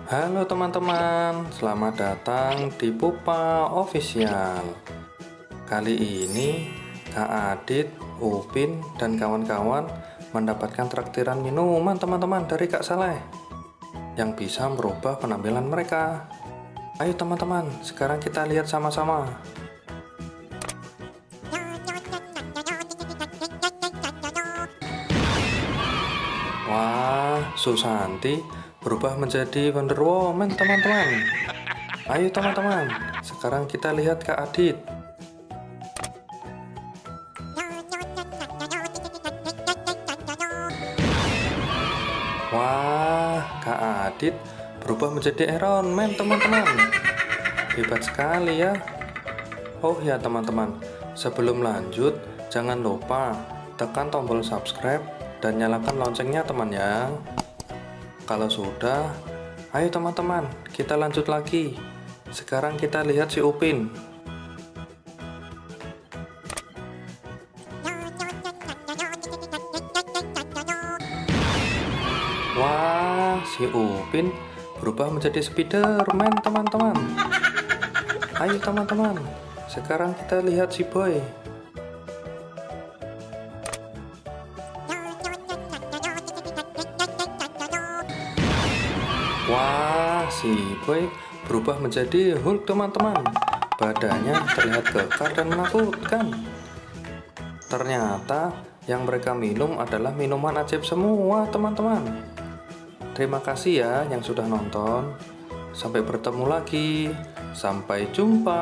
Halo teman-teman, selamat datang di Pupa Official. Kali ini Kak Adit, Upin, dan kawan-kawan mendapatkan traktiran minuman teman-teman dari Kak Saleh yang bisa merubah penampilan mereka. Ayo teman-teman, sekarang kita lihat sama-sama. Wah, Susanti berubah menjadi Wonder Woman teman-teman. Ayo teman-teman, sekarang kita lihat Kak Adit. Wah, Kak Adit berubah menjadi Iron Man teman-teman. Hebat sekali ya. Oh ya teman-teman, sebelum lanjut jangan lupa tekan tombol subscribe dan nyalakan loncengnya teman ya. Kalau sudah, ayo teman-teman, kita lanjut lagi. Sekarang kita lihat si Upin. Wah, si Upin berubah menjadi Spiderman teman-teman. Ayo teman-teman, sekarang kita lihat si Boy. Wah, si Boy berubah menjadi Hulk teman-teman. Badannya terlihat kekar dan menakutkan. Ternyata yang mereka minum adalah minuman ajaib semua teman-teman. Terima kasih ya yang sudah nonton. Sampai bertemu lagi. Sampai jumpa.